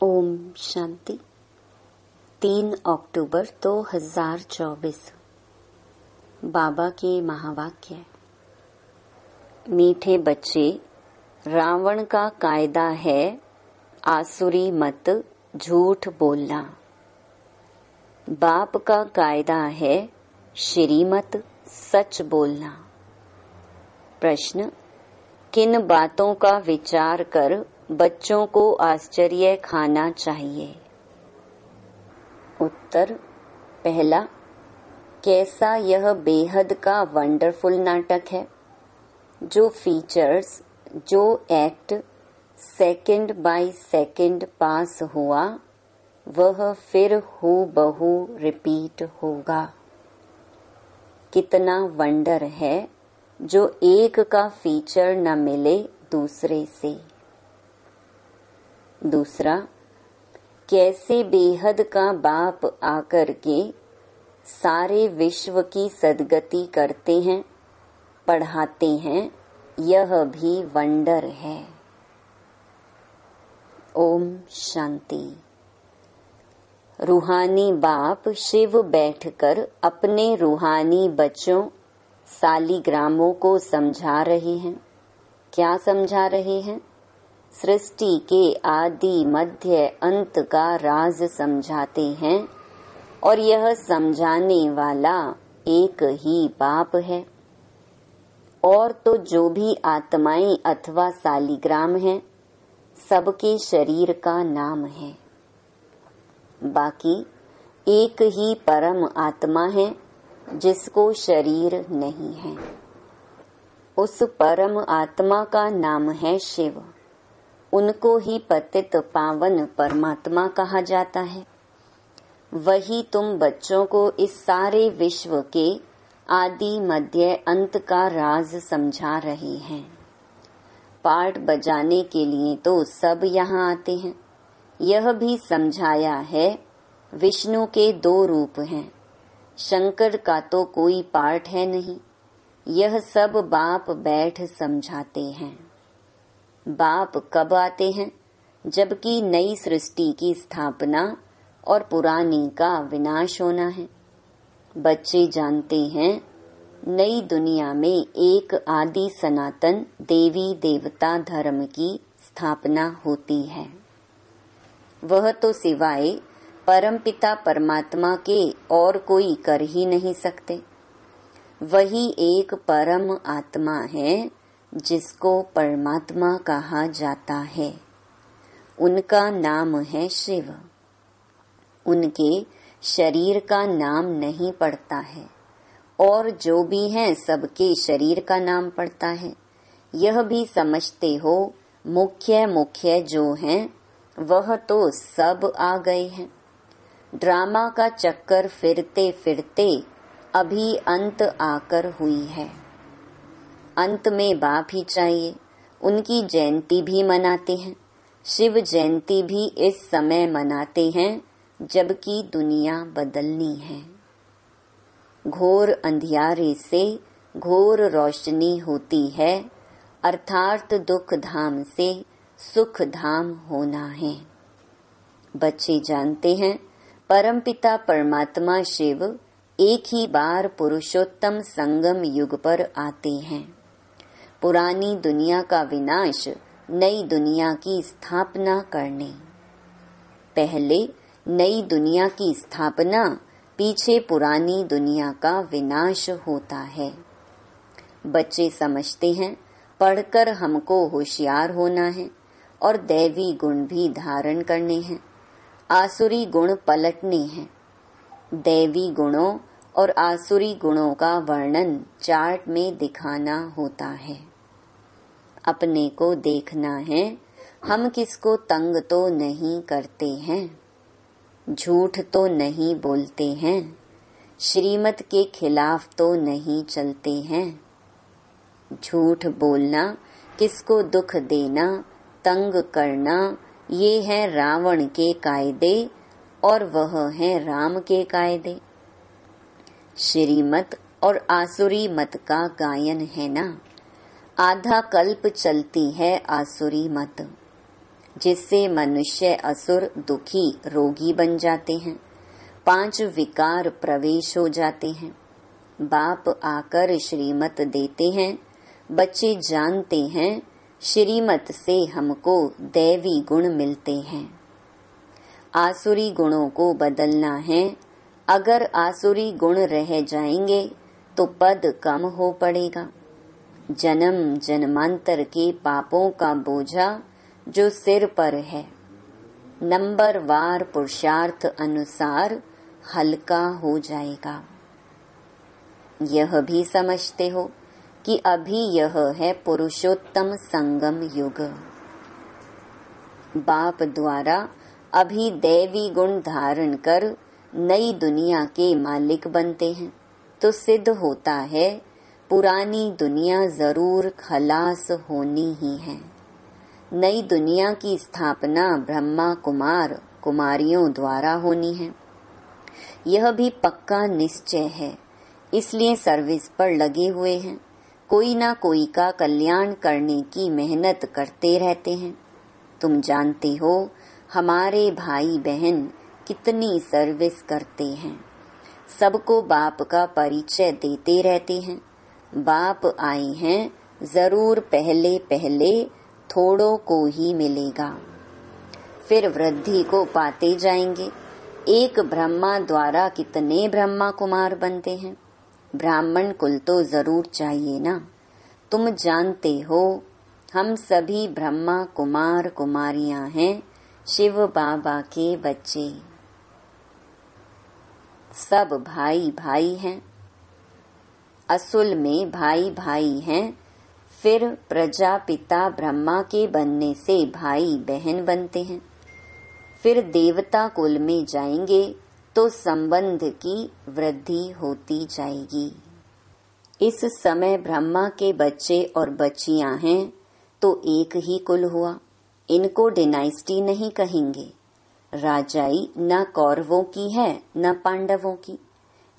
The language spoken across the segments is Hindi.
ओम शांति। 3 अक्टूबर 2024। बाबा के महावाक्य। मीठे बच्चे, रावण का कायदा है आसुरी मत झूठ बोलना। बाप का कायदा है श्रीमत सच बोलना। प्रश्न: किन बातों का विचार कर बच्चों को आश्चर्य खाना चाहिए? उत्तर: पहला, कैसा यह बेहद का वंडरफुल नाटक है। जो फीचर्स, जो एक्ट सेकंड बाय सेकंड पास हुआ, वह फिर हूबहू रिपीट होगा। कितना वंडर है जो एक का फीचर न मिले दूसरे से। दूसरा, कैसे बेहद का बाप आकर के सारे विश्व की सद्गति करते हैं, पढ़ाते हैं, यह भी वंडर है। ओम शांति। रूहानी बाप शिव बैठकर अपने रूहानी बच्चों सालिग्रामों को समझा रहे हैं। क्या समझा रहे हैं? सृष्टि के आदि मध्य अंत का राज समझाते हैं और यह समझाने वाला एक ही बाप है। और तो जो भी आत्माएं अथवा सालिग्राम हैं, सबके शरीर का नाम है। बाकी एक ही परम आत्मा है जिसको शरीर नहीं है। उस परम आत्मा का नाम है शिव। उनको ही पतित पावन परमात्मा कहा जाता है। वही तुम बच्चों को इस सारे विश्व के आदि मध्य अंत का राज समझा रहे हैं। पाठ बजाने के लिए तो सब यहाँ आते हैं। यह भी समझाया है विष्णु के 2 रूप हैं। शंकर का तो कोई पाठ है नहीं। यह सब बाप बैठ समझाते हैं। बाप कब आते हैं? जबकि नई सृष्टि की स्थापना और पुरानी का विनाश होना है। बच्चे जानते हैं नई दुनिया में एक आदि सनातन देवी देवता धर्म की स्थापना होती है। वह तो सिवाय परमपिता परमात्मा के और कोई कर ही नहीं सकते। वही एक परम आत्मा है जिसको परमात्मा कहा जाता है। उनका नाम है शिव। उनके शरीर का नाम नहीं पड़ता है और जो भी हैं सबके शरीर का नाम पड़ता है। यह भी समझते हो मुख्य मुख्य जो हैं वह तो सब आ गए हैं। ड्रामा का चक्कर फिरते फिरते अभी अंत आकर हुई है। अंत में बाप ही चाहिए। उनकी जयंती भी मनाते हैं। शिव जयंती भी इस समय मनाते हैं जबकि दुनिया बदलनी है। घोर अंधियारे से घोर रोशनी होती है, अर्थात दुख धाम से सुख धाम होना है। बच्चे जानते हैं परमपिता परमात्मा शिव एक ही बार पुरुषोत्तम संगम युग पर आते हैं। पुरानी दुनिया का विनाश, नई दुनिया की स्थापना करने। पहले नई दुनिया की स्थापना, पीछे पुरानी दुनिया का विनाश होता है। बच्चे समझते हैं पढ़कर हमको होशियार होना है और दैवी गुण भी धारण करने हैं। आसुरी गुण पलटने हैं। दैवी गुणों और आसुरी गुणों का वर्णन चार्ट में दिखाना होता है। अपने को देखना है हम किसको तंग तो नहीं करते हैं, झूठ तो नहीं बोलते हैं, श्रीमत के खिलाफ तो नहीं चलते हैं। झूठ बोलना, किसको दुख देना, तंग करना, ये है रावण के कायदे और वह है राम के कायदे। श्रीमत और आसुरी मत का गायन है ना। आधा कल्प चलती है आसुरी मत। जिससे मनुष्य असुर दुखी रोगी बन जाते हैं। 5 विकार प्रवेश हो जाते हैं। बाप आकर श्रीमत देते हैं। बच्चे जानते हैं श्रीमत से हमको दैवी गुण मिलते हैं। आसुरी गुणों को बदलना है। अगर आसुरी गुण रह जाएंगे तो पद कम हो पड़ेगा। जन्म जन्मांतर के पापों का बोझा जो सिर पर है, नंबरवार पुरुषार्थ अनुसार हल्का हो जाएगा। यह भी समझते हो कि अभी यह है पुरुषोत्तम संगम युग। बाप द्वारा अभी दैवी गुण धारण कर नई दुनिया के मालिक बनते हैं तो सिद्ध होता है पुरानी दुनिया जरूर खलास होनी ही है। नई दुनिया की स्थापना ब्रह्मा कुमार कुमारियों द्वारा होनी है। यह भी पक्का निश्चय है, इसलिए सर्विस पर लगे हुए हैं। कोई ना कोई का कल्याण करने की मेहनत करते रहते हैं। तुम जानते हो हमारे भाई बहन कितनी सर्विस करते हैं। सबको बाप का परिचय देते रहते हैं। बाप आए हैं, जरूर पहले पहले थोड़ों को ही मिलेगा, फिर वृद्धि को पाते जाएंगे। एक ब्रह्मा द्वारा कितने ब्रह्मा कुमार बनते हैं। ब्राह्मण कुल तो जरूर चाहिए ना। तुम जानते हो हम सभी ब्रह्मा कुमार कुमारियां हैं, शिव बाबा के बच्चे। सब भाई भाई हैं। असल में भाई भाई हैं। फिर प्रजापिता ब्रह्मा के बनने से भाई बहन बनते हैं। फिर देवता कुल में जाएंगे तो संबंध की वृद्धि होती जाएगी। इस समय ब्रह्मा के बच्चे और बच्चियां हैं तो एक ही कुल हुआ। इनको डिनाइस्टी नहीं कहेंगे। राजाई न कौरवों की है न पांडवों की।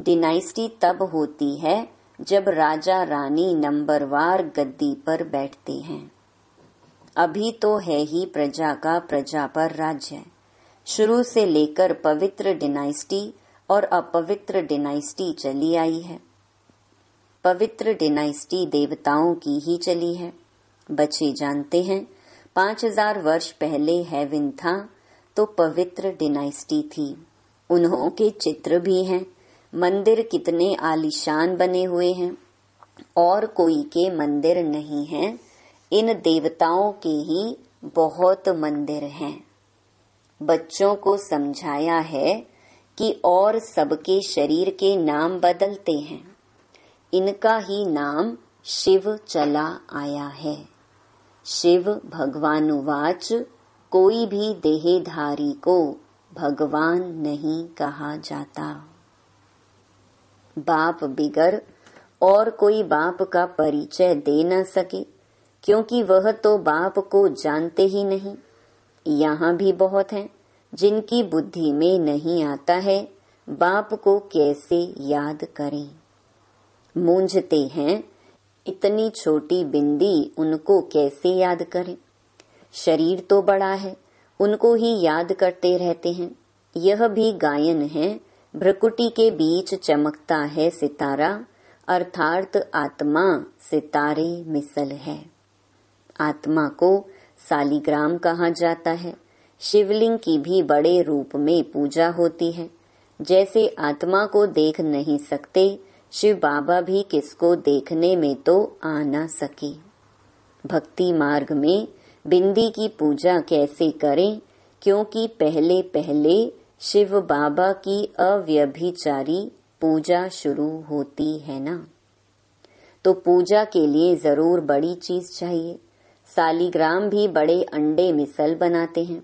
डिनाइस्टी तब होती है जब राजा रानी नंबरवार गद्दी पर बैठते हैं। अभी तो है ही प्रजा का प्रजा पर राज्य। शुरू से लेकर पवित्र डिनाइस्टी और अपवित्र डिनाइस्टी चली आई है। पवित्र डिनाइस्टी देवताओं की ही चली है। बच्चे जानते हैं 5000 वर्ष पहले हेवन था तो पवित्र डिनाइस्टी थी। उन्हों के चित्र भी हैं। मंदिर कितने आलीशान बने हुए हैं। और कोई के मंदिर नहीं हैं। इन देवताओं के ही बहुत मंदिर हैं। बच्चों को समझाया है कि और सबके शरीर के नाम बदलते हैं। इनका ही नाम शिव चला आया है। शिव भगवानुवाच कोई भी देहधारी को भगवान नहीं कहा जाता। बाप बिगर और कोई बाप का परिचय दे न सके, क्योंकि वह तो बाप को जानते ही नहीं। यहाँ भी बहुत हैं जिनकी बुद्धि में नहीं आता है बाप को कैसे याद करें। मूंझते हैं इतनी छोटी बिंदी उनको कैसे याद करें। शरीर तो बड़ा है, उनको ही याद करते रहते हैं। यह भी गायन है। भ्रकुटी के बीच चमकता है सितारा, अर्थात आत्मा सितारे मिसल है। आत्मा को सालिग्राम कहा जाता है। शिवलिंग की भी बड़े रूप में पूजा होती है। जैसे आत्मा को देख नहीं सकते, शिव बाबा भी किसको देखने में तो आ न सके। भक्ति मार्ग में बिंदी की पूजा कैसे करें, क्योंकि पहले पहले शिव बाबा की अव्यभिचारी पूजा शुरू होती है ना। तो पूजा के लिए जरूर बड़ी चीज चाहिए। सालिग्राम भी बड़े अंडे मिसल बनाते हैं।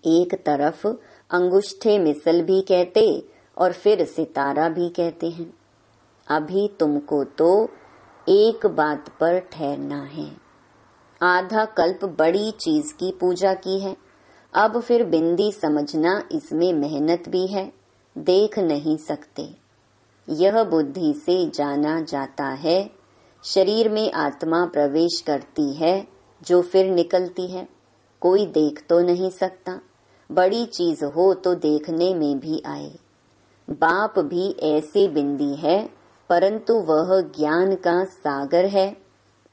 एक तरफ अंगुष्ठे मिसल भी कहते और फिर सितारा भी कहते हैं। अभी तुमको तो एक बात पर ठहरना है। आधा कल्प बड़ी चीज की पूजा की है। अब फिर बिंदी समझना इसमें मेहनत भी है, देख नहीं सकते। यह बुद्धि से जाना जाता है। शरीर में आत्मा प्रवेश करती है जो फिर निकलती है। कोई देख तो नहीं सकता, बड़ी चीज हो तो देखने में भी आए। बाप भी ऐसे बिंदी है, परंतु वह ज्ञान का सागर है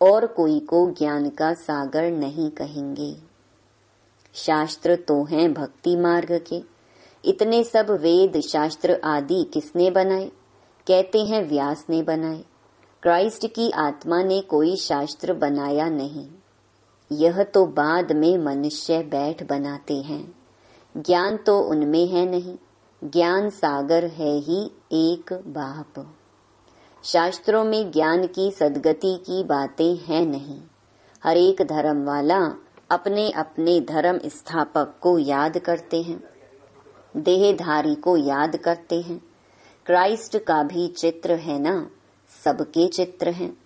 और कोई को ज्ञान का सागर नहीं कहेंगे। शास्त्र तो हैं भक्ति मार्ग के, इतने सब वेद शास्त्र आदि किसने बनाए? कहते हैं व्यास ने बनाए। क्राइस्ट की आत्मा ने कोई शास्त्र बनाया नहीं, यह तो बाद में मनुष्य बैठ बनाते हैं। ज्ञान तो उनमें है नहीं, ज्ञान सागर है ही एक बाप। शास्त्रों में ज्ञान की सद्गति की बातें हैं नहीं। हर एक धर्म वाला अपने अपने धर्म स्थापक को याद करते हैं, देहधारी को याद करते हैं। क्राइस्ट का भी चित्र है ना, सबके चित्र हैं।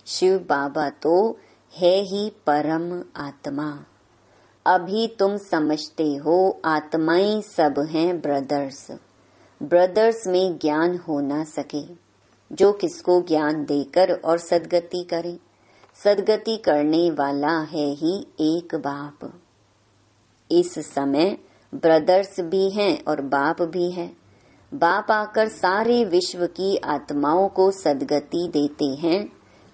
शिव बाबा तो है ही परम आत्मा। अभी तुम समझते हो आत्माएं सब हैं ब्रदर्स। ब्रदर्स में ज्ञान हो ना सके, जो किसको ज्ञान देकर और सद्गति करे। सद्गति करने वाला है ही एक बाप। इस समय ब्रदर्स भी हैं और बाप भी है। बाप आकर सारे विश्व की आत्माओं को सद्गति देते हैं।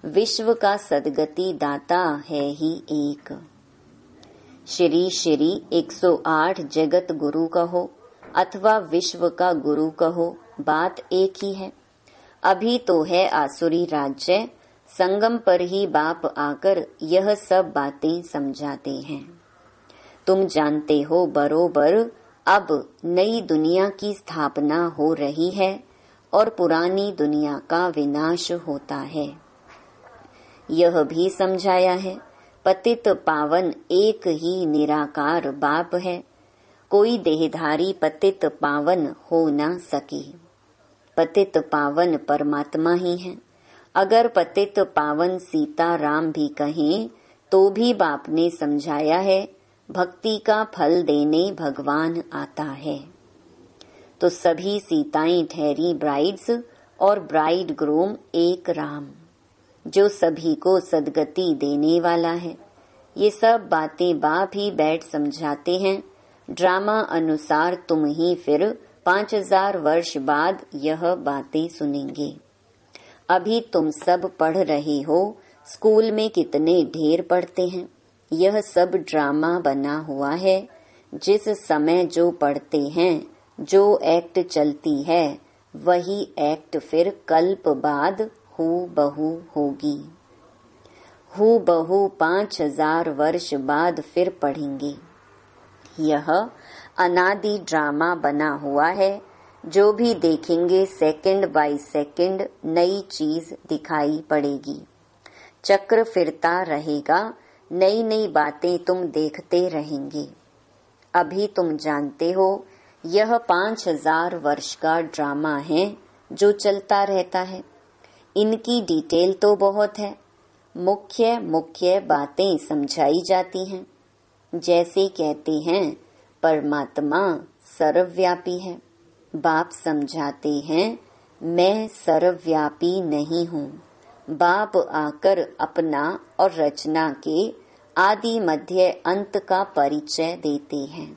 विश्व का सद्गति दाता है ही एक। श्री श्री 108 जगत गुरु कहो अथवा विश्व का गुरु कहो, बात एक ही है। अभी तो है आसुरी राज्य, संगम पर ही बाप आकर यह सब बातें समझाते हैं। तुम जानते हो बरोबर अब नई दुनिया की स्थापना हो रही है और पुरानी दुनिया का विनाश होता है। यह भी समझाया है, पतित पावन एक ही निराकार बाप है, कोई देहधारी पतित पावन हो ना सके। पतित पावन परमात्मा ही है। अगर पतित पावन सीता राम भी कहें तो भी बाप ने समझाया है, भक्ति का फल देने भगवान आता है। तो सभी सीताएं ठहरी ब्राइड्स और ब्राइड ग्रूम एक राम, जो सभी को सद्गति देने वाला है। ये सब बातें बाप ही बैठ समझाते हैं। ड्रामा अनुसार तुम ही फिर 5000 वर्ष बाद यह बातें सुनेंगे। अभी तुम सब पढ़ रहे हो, स्कूल में कितने ढेर पढ़ते हैं। यह सब ड्रामा बना हुआ है। जिस समय जो पढ़ते हैं, जो एक्ट चलती है, वही एक्ट फिर कल्प बाद हू बहू होगी। हू बहू 5000 वर्ष बाद फिर पढ़ेंगे। यह अनादि ड्रामा बना हुआ है। जो भी देखेंगे सेकंड बाय सेकंड नई चीज दिखाई पड़ेगी। चक्र फिरता रहेगा, नई नई बातें तुम देखते रहेंगे। अभी तुम जानते हो यह 5000 वर्ष का ड्रामा है जो चलता रहता है। इनकी डिटेल तो बहुत है, मुख्य मुख्य बातें समझाई जाती हैं। जैसे कहते हैं परमात्मा सर्वव्यापी है, बाप समझाते हैं मैं सर्वव्यापी नहीं हूँ। बाप आकर अपना और रचना के आदि मध्य अंत का परिचय देते हैं।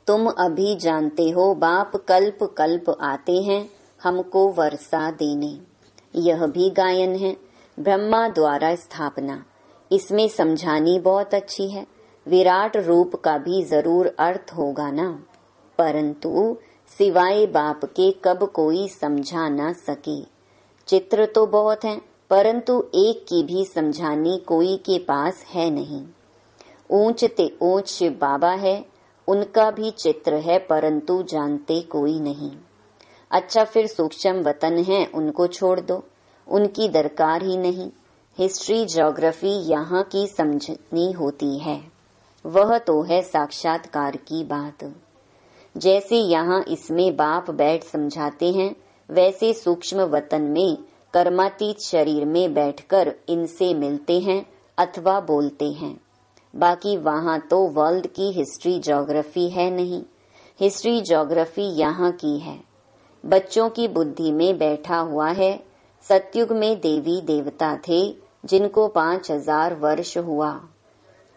तुम अभी जानते हो बाप कल्प कल्प आते हैं हमको वर्षा देने। यह भी गायन है, ब्रह्मा द्वारा स्थापना। इसमें समझानी बहुत अच्छी है। विराट रूप का भी जरूर अर्थ होगा ना, परंतु सिवाय बाप के कब कोई समझा ना सके। चित्र तो बहुत हैं, परंतु एक की भी समझानी कोई के पास है नहीं। ऊंच ते ऊंच शिव बाबा है, उनका भी चित्र है, परंतु जानते कोई नहीं। अच्छा फिर सूक्ष्म वतन है, उनको छोड़ दो, उनकी दरकार ही नहीं। हिस्ट्री ज्योग्राफी यहाँ की समझनी होती है, वह तो है साक्षात्कार की बात। जैसे यहाँ इसमें बाप बैठ समझाते हैं, वैसे सूक्ष्म वतन में कर्मातीत शरीर में बैठकर इनसे मिलते हैं अथवा बोलते हैं। बाकी वहाँ तो वर्ल्ड की हिस्ट्री ज्योग्राफी है नहीं, हिस्ट्री ज्योग्राफी यहाँ की है। बच्चों की बुद्धि में बैठा हुआ है। सतयुग में देवी देवता थे जिनको 5000 वर्ष हुआ।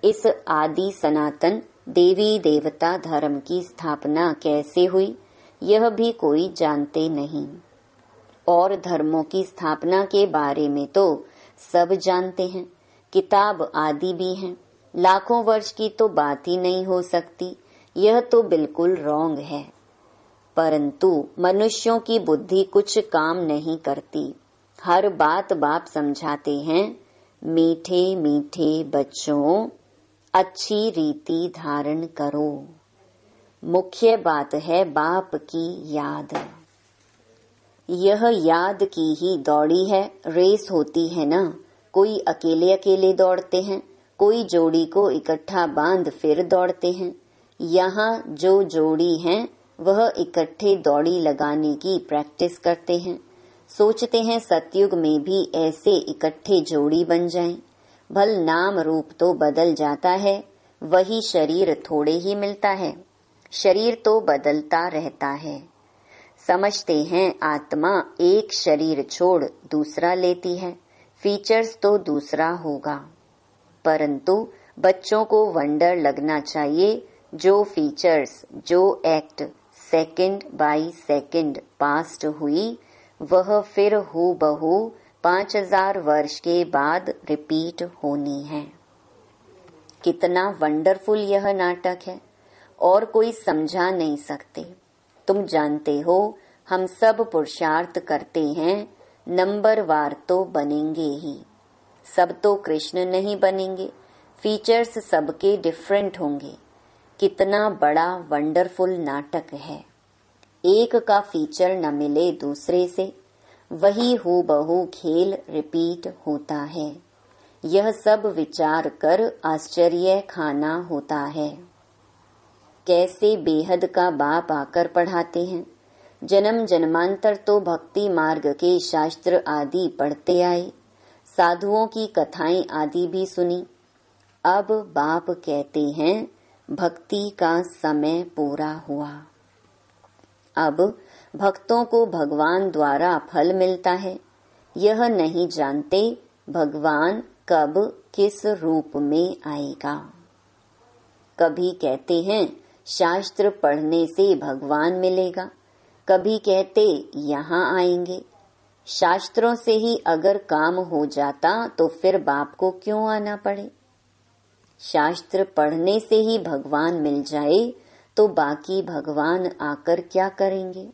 इस आदि सनातन देवी देवता धर्म की स्थापना कैसे हुई, यह भी कोई जानते नहीं। और धर्मों की स्थापना के बारे में तो सब जानते हैं, किताब आदि भी हैं। लाखों वर्ष की तो बात ही नहीं हो सकती, यह तो बिल्कुल रॉन्ग है। परंतु मनुष्यों की बुद्धि कुछ काम नहीं करती। हर बात बाप समझाते हैं, मीठे मीठे बच्चों अच्छी रीति धारण करो। मुख्य बात है बाप की याद। यह याद की ही दौड़ी है, रेस होती है ना। कोई अकेले अकेले दौड़ते हैं, कोई जोड़ी को इकट्ठा बांध फिर दौड़ते हैं। यहाँ जो जोड़ी है वह इकट्ठे दौड़ी लगाने की प्रैक्टिस करते हैं। सोचते हैं सतयुग में भी ऐसे इकट्ठे जोड़ी बन जाएं। भल नाम रूप तो बदल जाता है, वही शरीर थोड़े ही मिलता है। शरीर तो बदलता रहता है। समझते हैं आत्मा एक शरीर छोड़ दूसरा लेती है, फीचर्स तो दूसरा होगा। परंतु बच्चों को वंडर लगना चाहिए, जो फीचर्स, जो act second by second past हुई, वह फिर हूबहू 5000 वर्ष के बाद रिपीट होनी है। कितना वंडरफुल यह नाटक है, और कोई समझा नहीं सकते। तुम जानते हो, हम सब पुरुषार्थ करते हैं, नंबरवार तो बनेंगे ही। सब तो कृष्ण नहीं बनेंगे, फीचर्स सबके डिफरेंट होंगे। कितना बड़ा वंडरफुल नाटक है। एक का फीचर न मिले दूसरे से, वही हूबहू खेल रिपीट होता है। यह सब विचार कर आश्चर्य खाना होता है। कैसे बेहद का बाप आकर पढ़ाते हैं। जन्म जन्मांतर तो भक्ति मार्ग के शास्त्र आदि पढ़ते आए, साधुओं की कथाएं आदि भी सुनी। अब बाप कहते हैं भक्ति का समय पूरा हुआ। अब भक्तों को भगवान द्वारा फल मिलता है। यह नहीं जानते भगवान कब किस रूप में आएगा। कभी कहते हैं शास्त्र पढ़ने से भगवान मिलेगा, कभी कहते यहाँ आएंगे। शास्त्रों से ही अगर काम हो जाता तो फिर बाप को क्यों आना पड़े। शास्त्र पढ़ने से ही भगवान मिल जाए तो बाकी भगवान आकर क्या करेंगे।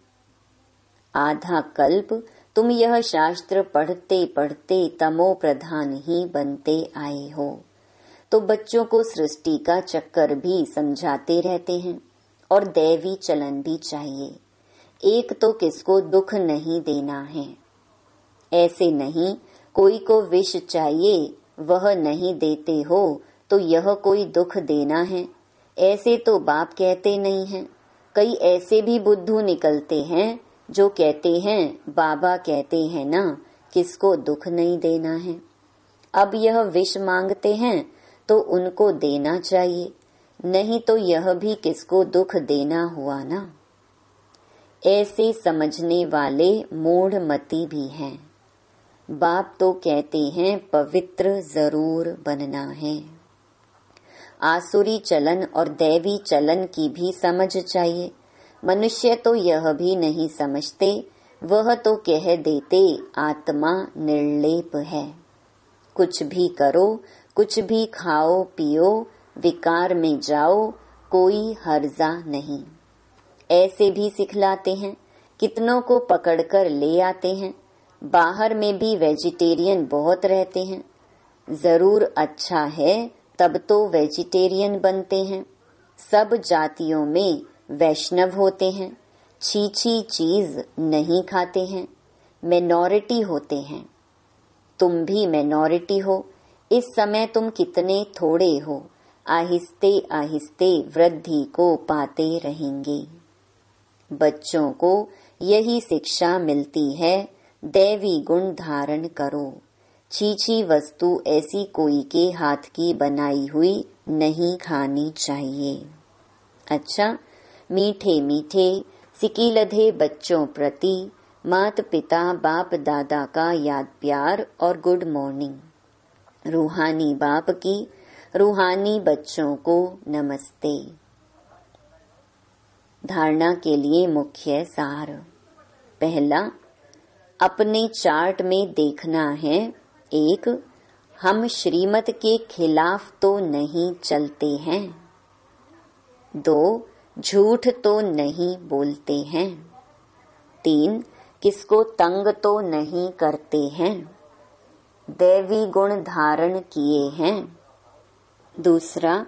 आधा कल्प तुम यह शास्त्र पढ़ते पढ़ते तमो प्रधान ही बनते आए हो, तो बच्चों को सृष्टि का चक्कर भी समझाते रहते हैं, और दैवी चलन भी चाहिए। एक तो किसको दुख नहीं देना है। ऐसे नहीं कोई को विष चाहिए, वह नहीं देते हो तो यह कोई दुख देना है। ऐसे तो बाप कहते नहीं हैं। कई ऐसे भी बुद्धू निकलते हैं जो कहते हैं बाबा कहते हैं ना, किसको दुख नहीं देना है। अब यह विष मांगते हैं तो उनको देना चाहिए, नहीं तो यह भी किसको दुख देना हुआ ना। ऐसे समझने वाले मूढ़मती भी हैं। बाप तो कहते हैं पवित्र जरूर बनना है। आसुरी चलन और दैवी चलन की भी समझ चाहिए। मनुष्य तो यह भी नहीं समझते, वह तो कह देते आत्मा निर्लेप है। कुछ भी करो, कुछ भी खाओ पियो, विकार में जाओ, कोई हर्जा नहीं। ऐसे भी सिखलाते हैं। कितनों को पकड़कर ले आते हैं। बाहर में भी वेजिटेरियन बहुत रहते हैं। जरूर अच्छा है, तब तो वेजिटेरियन बनते हैं। सब जातियों में वैष्णव होते हैं, छीछी चीज नहीं खाते हैं, मिनॉरिटी होते हैं। तुम भी मिनॉरिटी हो। इस समय तुम कितने थोड़े हो, आहिस्ते आहिस्ते वृद्धि को पाते रहेंगे। बच्चों को यही शिक्षा मिलती है, दैवी गुण धारण करो। छीछी वस्तु ऐसी कोई के हाथ की बनाई हुई नहीं खानी चाहिए। अच्छा, मीठे मीठे सिकीलधे बच्चों प्रति मात पिता बाप दादा का याद प्यार और गुड मॉर्निंग। रूहानी बाप की रूहानी बच्चों को नमस्ते। धारणा के लिए मुख्य सार। पहला, अपने चार्ट में देखना है। 1. हम श्रीमत के खिलाफ तो नहीं चलते हैं। 2. झूठ तो नहीं बोलते हैं। 3. किसको तंग तो नहीं करते हैं। दैवी गुण धारण किए हैं। दूसरा,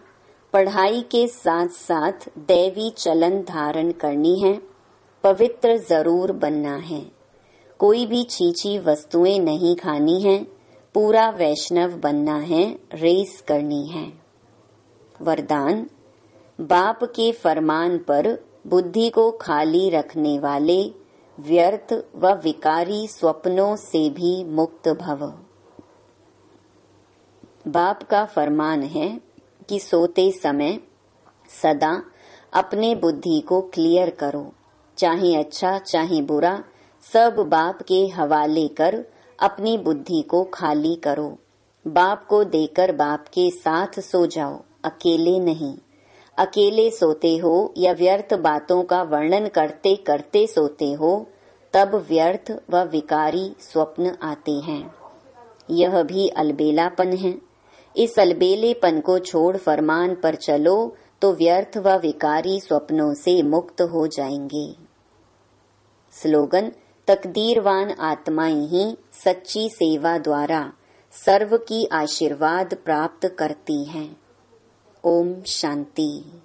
पढ़ाई के साथ साथ दैवी चलन धारण करनी है। पवित्र जरूर बनना है। कोई भी छीछी वस्तुएं नहीं खानी है। पूरा वैष्णव बनना है। रेस करनी है। वरदान, बाप के फरमान पर बुद्धि को खाली रखने वाले व्यर्थ व विकारी स्वप्नों से भी मुक्त भव। बाप का फरमान है कि सोते समय सदा अपने बुद्धि को क्लियर करो। चाहे अच्छा चाहे बुरा, सब बाप के हवाले कर अपनी बुद्धि को खाली करो। बाप को देकर बाप के साथ सो जाओ, अकेले नहीं। अकेले सोते हो या व्यर्थ बातों का वर्णन करते करते सोते हो, तब व्यर्थ व विकारी स्वप्न आते हैं। यह भी अलबेलापन है। इस अलबेलेपन को छोड़ फरमान पर चलो तो व्यर्थ व विकारी स्वप्नों से मुक्त हो जाएंगे। स्लोगन, तकदीरवान आत्माएं ही सच्ची सेवा द्वारा सर्व की आशीर्वाद प्राप्त करती हैं। ओम शांति।